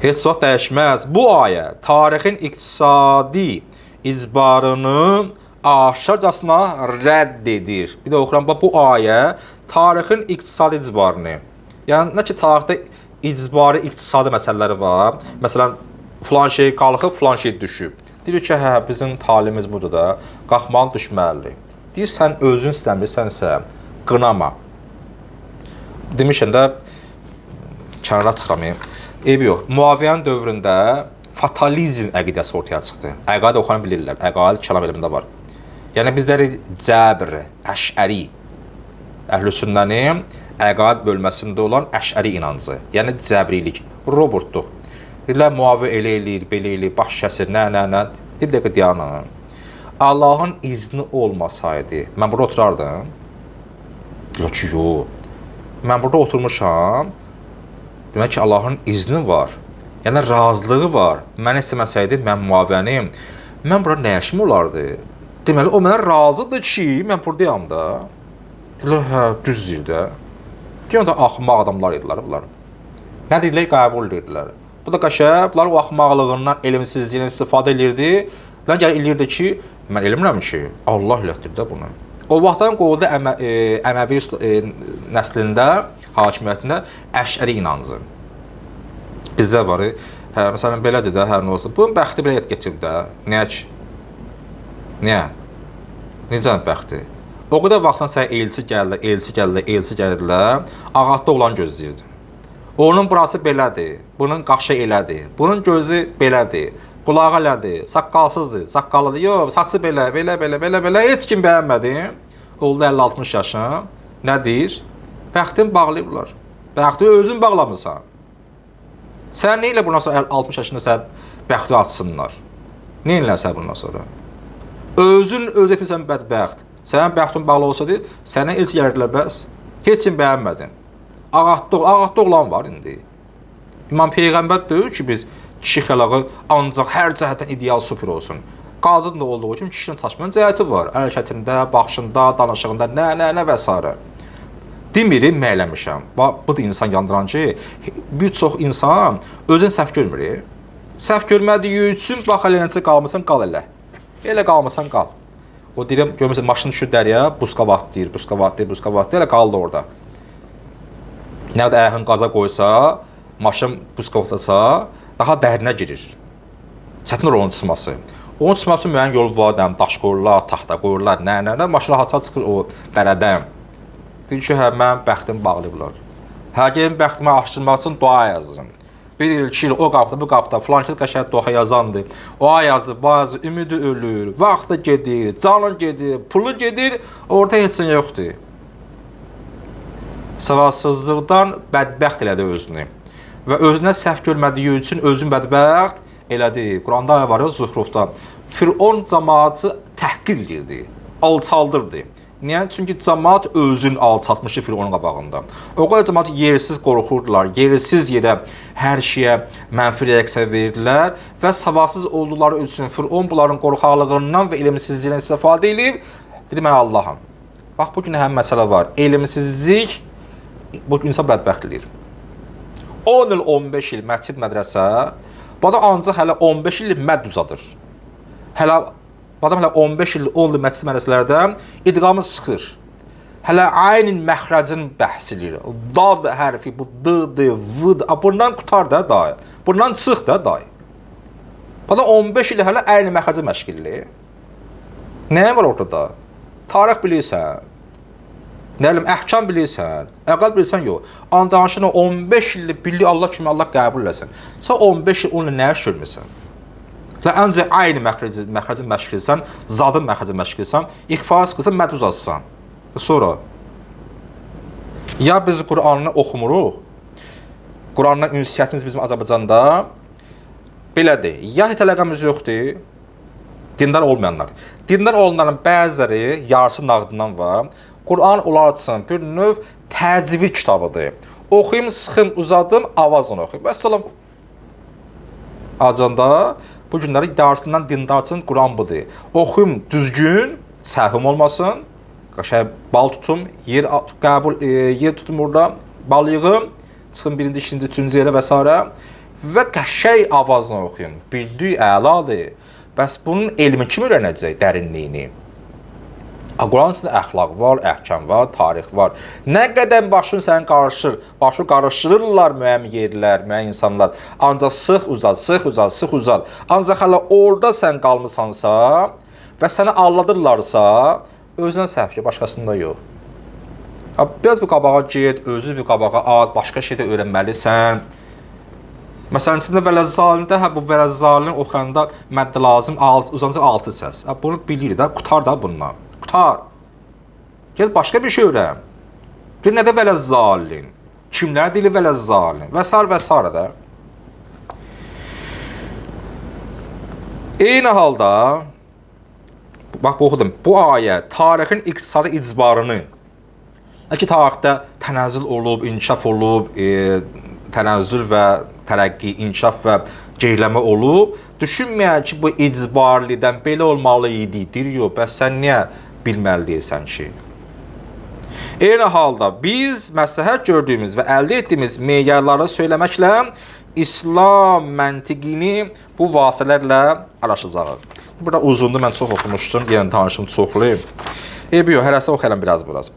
Heç vaxt dəyişməz. Bu ayə tarixin iqtisadi icbarını aşkarcasına rədd edir. Bir də oxuram, bu ayə tarixin iqtisadi icbarını. Yəni, nə ki, tarixdə icbari iqtisadi məsələləri var. Məsələn, filan şey qalxıb, filan şey düşüb. Deyir ki, hə, bizim talimiz budur da, qalxmalı düşməlidir. Deyir, sən özün istəmirsənsə, qınama. Demişəm də, kənara çıxamayım. Eybi yox, Muaviyyənin dövründə fatalizm əqidəsi ortaya çıxdı. Əqaid oxuyan bilirlər, əqaid kəlam elmində var. Yəni, bizləri Cəbr, Əşəri, Əhlüsünnənin əqaid bölməsində olan Əşəri inancı, yəni Cəbrilik, robotluq. Deyirlər, Muaviyyə elə eləyir, belə eləyir, baş kəsir, nə. Bir dəqiqə dayanın. Allahın izni olmasaydı, mən burada oturardım. Yox ki, yox. Mən burada oturmuşam. Demək ki, Allahın izni var. Yəni, razılığı var. Mən istəməsəydi, mən Muaviyyənim. Mən burada nə işim olardı? Deməli, o mənə razıdır ki, mən buradayam da. Deyirlər, hə, düz deyir də. Deyən də axmaq adamlar idilər bunlar. Nə deyirlər? Qəbul edirlər. Bu da qəşəng, bunlar o axmaqlığından, elmsizliyindən istifadə edirdi. Lan gəlir eləyirdi ki, mən elmirəm ki, Allah elətdir də bunu. O vaxtdan qoyuldu Əməvi nəslində, hakimiyyətində Əşəri inancı. Bizdə var, hə, məsələn, belədir də, hər nə olsa. Bunun bəxti belə getirib də. Niyə ki? Niyə? Necə bəxti? O qədər vaxtdan sən elçi gəldilər, ağatda olan gözləyirdi. Onun burası belədir, bunun qaşı elədir, bunun gözü belədir, qulağı elədir, saqqalsızdır, saqqalıdır, yox, saçı belə, heç kim bəyənmədi. Oldu 50-60 yaşım, nə deyir? Bəxtin bağlayıblar. Bəxti özün bağlamırsan. Sən nə ilə bundan sonra 60 yaşında sən bəxti açsınlar? Nə ilə sən bundan sonra? Özün öz etmirsən bədbəxt. Sənin bəxtin bağlı olsaydı, sənə elçi gəlirdilər bəs. Heç kim bəyənmədin. Ağatda olan var indi. İmam Peyğəmbər deyir ki, biz kişi xəlağı ancaq hər cəhətdən ideal super olsun. Qadın da olduğu kimi kişinin çaşmayan cəhəti var. Hərəkətində, baxışında, danışığında, nə və s. Demirim, məyləmişəm. Bu da insan yandıran ki, bir çox insan özün səhv görmür. Səhv görmədiyi üçün, bax, eləcə qalmısan, qal elə. Elə qalmısan, qal. O deyirəm, görmürsən, maşını düşür dəriyə, buskavat deyir, elə qaldı orada. Nə qədər ayağın qaza qoysa, maşın buskavatasa, daha dərinə girir. Çətin olur onun çıxması. Onun çıxması üçün müəyyən yolu var, daş qoyurlar, taxta qoyurlar, nə, maşına haça çıxır o dərədən. Deyir ki, hə, mənim bəxtimi bağlayıblar. Hər gəlin bəxtimi aşdırmaq üçün dua yazırım. Bir il, 2 il, o qapıda, bu qapıda, filan ki, qəşəng dua yazandır. O yazır, bazı ümidi ölür, vaxtı gedir, canın gedir, pulu gedir, orada heç nə yoxdur. Savadsızlıqdan bədbəxt elədi özünü. Və özünə səhv görmədiyi üçün özün bədbəxt elədi. Quranda ayə var ya, Zuhrufda. Firon cəmaatı təhqir edirdi, alçaldırdı. Niyə? Çünki cəmaat özün alçatmışdı Fironun qabağında. O qədər cəmaat yersiz qorxurdular, yersiz yerə hər şeyə mənfi reaksiya verirdilər və savadsız olduqları üçün Firon bunların qorxaqlığından və elmsizliyindən istifadə edib, dedi, mən Allaham. Bax, bugün həm məsələ var. Elmsizlik bu insan bədbəxt edir. 10 il, 15 il məscid mədrəsə, bu adam ancaq hələ 15 il mədd uzadır. Bu adam hələ 15 il, 10 il məscid mədrəsələrdən idğamı sıxır. Hələ aynin məxrəcin bəhs edir. Dad hərfi, bu d-dır, v-dır. Bundan qutar da dayı. Bundan çıx da dayı. Bu adam 15 il hələ aynin məxrəcin məşq edir. Nəyə var ortada? Tarix bilirsən. Nə bilim, əhkam bilirsən, əqal bilirsən, yox. Danışını 15 illik billi Allah kimi Allah qəbul eləsin. Sən 15 il onunla nə iş görmürsən? Əncə aynı məxrəcin məşq edirsən, zadın məxrəcin məşq edirsən, ixfa sıxırsan, mədd uzatsan. Sonra, ya biz Qur'anını oxumuruq, Qur'anla ünsiyyətimiz bizim Azərbaycanda belədir, ya heç əlaqəmiz yoxdur, dindar olmayanlar. Dindar olanların bəziləri yarısı nağdından var. Qur'an onlar üçün bir növ təcvid kitabıdır. Oxuyum, sıxım, uzadım, avazla oxuyum. Vəssalam. Acanda bu günləri yarısından dindar üçün Qur'an budur. Oxuyum düzgün, səhvim olmasın, bal tutum, yer tutum burada, bal yığım, çıxım 1-ci, 2-ci, 3-cü yerə və s. və qəşəng avazla oxuyun. Bildiyi əladır. Bəs bunun elmi kim öyrənəcək dərinliyini? Quranın içində əxlaq var, əhkam var, tarix var. Nə qədər başın sənin qarışır, başı qarışdırırlar müəyyən yerlər, müəyyən insanlar. Ancaq sıx uzat. Ancaq hələ orada sən qalmısansa və səni aldadırlarsa, özünə səhv ki, başqasında yox. Biraz bir qabağa get, özü bir qabağa at, başqa şey də öyrənməlisən. Məsələn, içində vələzzalində, bu vələzzalini oxuyanda məddə lazım, uzancaq 6 səs. Bunu bilir də, qutar da bununla. Qutar. Gel başqa bir şey öyrən. Gel nədə vələzzalin? Kimlər dili vələzzalin? Və s. da. Eyni halda, bax, bu oxudum, bu ayə tarixin iqtisadi icbarını, ki, tarixdə tənəzzül olub, inkişaf olub, tənəzzül və tərəqqi, inkişaf və geriləmə olub. Düşünməyən ki, bu icbarlidən belə olmalı idi, deyir, bəs sən niyə bilməli deyilsən ki? Eyni halda biz məsləhət gördüyümüz və əldə etdiyimiz meyarları söyləməklə İslam məntiqini bu vasitələrlə araşacağıq. Burada uzundur, mən çox oxumuşdum, yenə tanışım çoxlayım. Yox, hərəsə oxuyalım biraz.